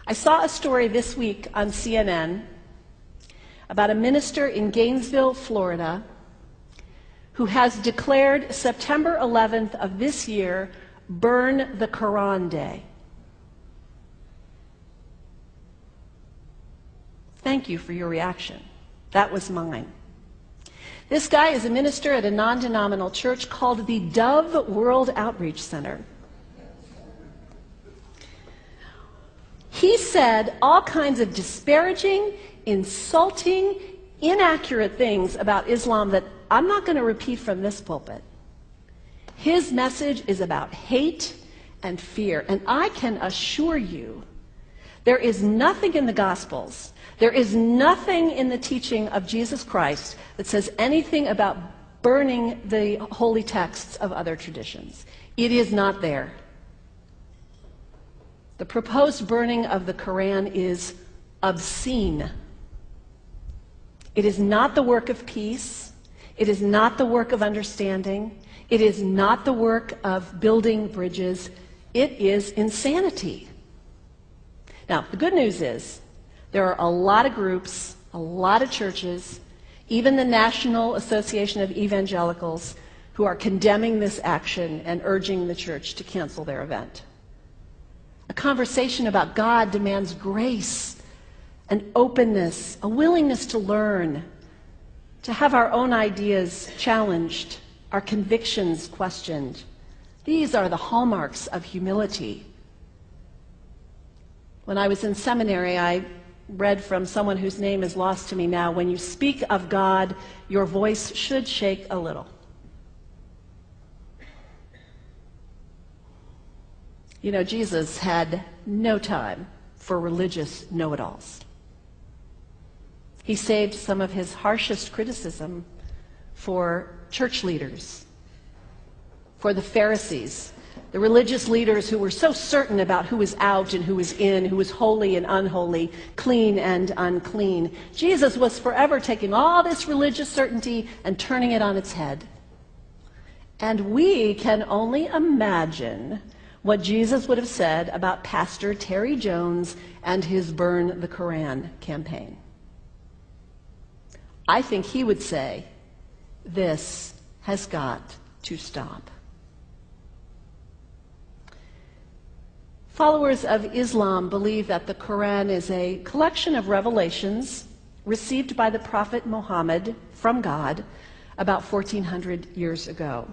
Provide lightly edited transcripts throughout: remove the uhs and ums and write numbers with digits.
I saw a story this week on CNN about a minister in Gainesville, Florida, who has declared September 11th of this year Burn the Quran Day. Thank you for your reaction. That was mine. This guy is a minister at a non-denominational church called the Dove World Outreach Center. He said all kinds of disparaging, insulting, inaccurate things about Islam that I'm not going to repeat from this pulpit. His message is about hate and fear, and I can assure you there is nothing in the Gospels, there is nothing in the teaching of Jesus Christ that says anything about burning the holy texts of other traditions. It is not there. The proposed burning of the Quran is obscene. It is not the work of peace. It is not the work of understanding. It is not the work of building bridges. It is insanity. Now, the good news is there are a lot of groups, a lot of churches, even the National Association of Evangelicals, who are condemning this action and urging the church to cancel their event. A conversation about God demands grace and openness, a willingness to learn, to have our own ideas challenged, our convictions questioned. These are the hallmarks of humility. When I was in seminary, I read from someone whose name is lost to me now, when you speak of God, your voice should shake a little. You know, Jesus had no time for religious know-it-alls. He saved some of his harshest criticism for church leaders, for the Pharisees, the religious leaders who were so certain about who was out and who was in, who was holy and unholy, clean and unclean. Jesus was forever taking all this religious certainty and turning it on its head. And we can only imagine what Jesus would have said about Pastor Terry Jones and his Burn the Quran campaign. I think he would say, this has got to stop. Followers of Islam believe that the Quran is a collection of revelations received by the Prophet Muhammad from God about 1400 years ago.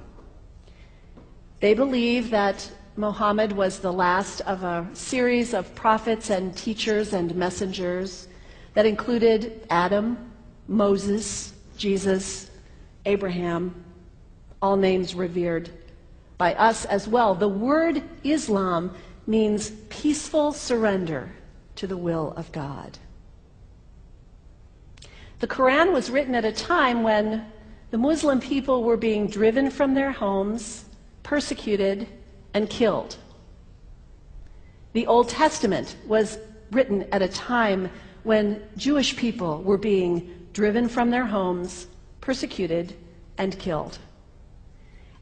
They believe that Muhammad was the last of a series of prophets and teachers and messengers that included Adam, Moses, Jesus, Abraham, all names revered by us as well. The word Islam means peaceful surrender to the will of God. The Quran was written at a time when the Muslim people were being driven from their homes, persecuted, and killed. The Old Testament was written at a time when Jewish people were being driven from their homes, persecuted, and killed.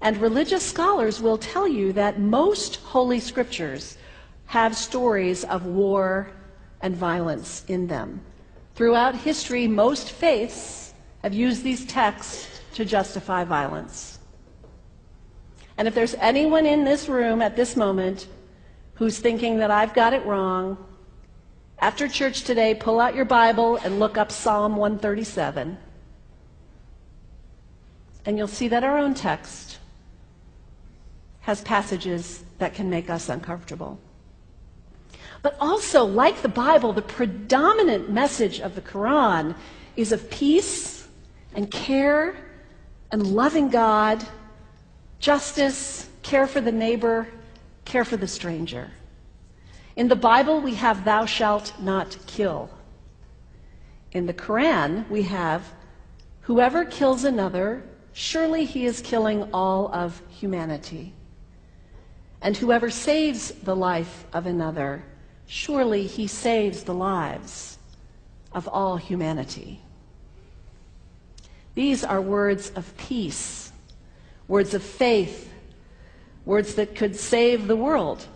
And religious scholars will tell you that most holy scriptures have stories of war and violence in them. Throughout history, most faiths have used these texts to justify violence. And if there's anyone in this room at this moment who's thinking that I've got it wrong, after church today, pull out your Bible and look up Psalm 137. And you'll see that our own text has passages that can make us uncomfortable. But also, like the Bible, the predominant message of the Quran is of peace and care and loving God, justice, care for the neighbor, care for the stranger. In the Bible, we have thou shalt not kill. In the Quran, we have whoever kills another, surely he is killing all of humanity. And whoever saves the life of another, surely he saves the lives of all humanity. These are words of peace, words of faith, words that could save the world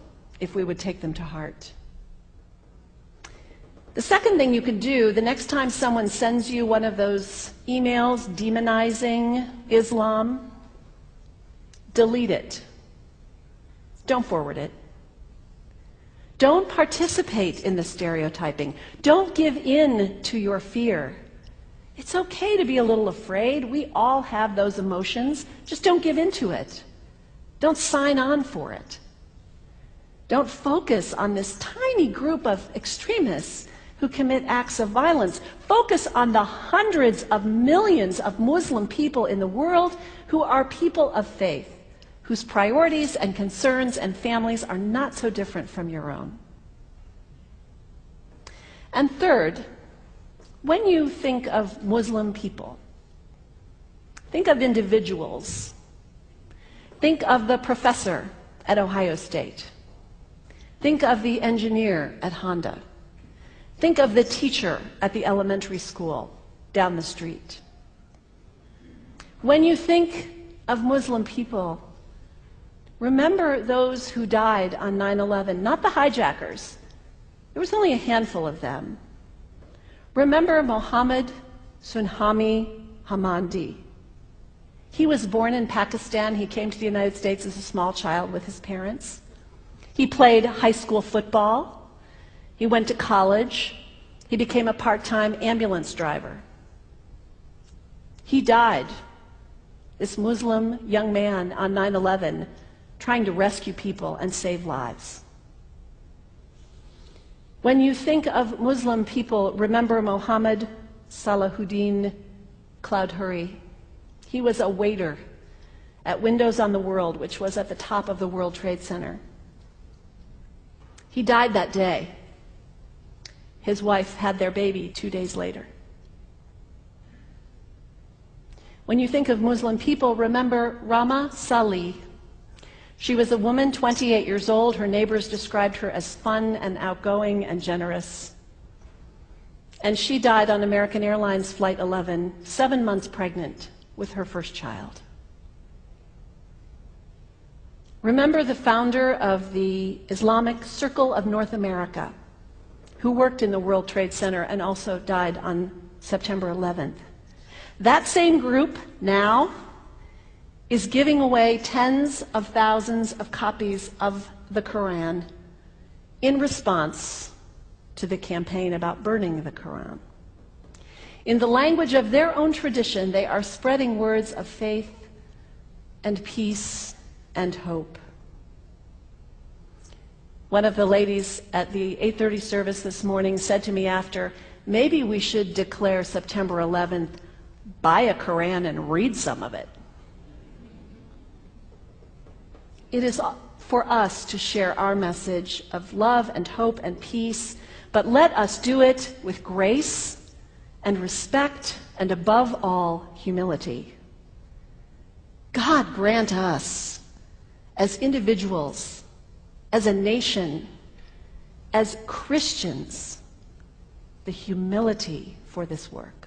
if we would take them to heart. The second thing you can do the next time someone sends you one of those emails demonizing Islam, delete it. Don't forward it. Don't participate in the stereotyping. Don't give in to your fear. It's okay to be a little afraid. We all have those emotions. Just don't give in to it. Don't sign on for it. Don't focus on this tiny group of extremists who commit acts of violence. Focus on the hundreds of millions of Muslim people in the world who are people of faith, whose priorities and concerns and families are not so different from your own. And third, when you think of Muslim people, think of individuals. Think of the professor at Ohio State. Think of the engineer at Honda. Think of the teacher at the elementary school down the street. When you think of Muslim people, remember those who died on 9/11, not the hijackers. There was only a handful of them. Remember Mohammed Sunhami Hamandi. He was born in Pakistan. He came to the United States as a small child with his parents. He played high school football. He went to college. He became a part-time ambulance driver. He died, this Muslim young man, on 9/11, trying to rescue people and save lives. When you think of Muslim people, remember Mohammed Salahuddin Cloudhurry. He was a waiter at Windows on the World, which was at the top of the World Trade Center. He died that day. His wife had their baby 2 days later. When you think of Muslim people, remember Rama Salih. She was a woman, 28 years old. Her neighbors described her as fun and outgoing and generous. And she died on American Airlines Flight 11, 7 months pregnant with her first child. Remember the founder of the Islamic Circle of North America, who worked in the World Trade Center and also died on September 11th. That same group now is giving away tens of thousands of copies of the Quran in response to the campaign about burning the Quran. In the language of their own tradition, they are spreading words of faith and peace and hope. One of the ladies at the 8:30 service this morning said to me after, maybe we should declare September 11th, buy a Quran and read some of it. It is for us to share our message of love and hope and peace, but let us do it with grace and respect and above all, humility. God grant us, as individuals, as a nation, as Christians, the humility for this work.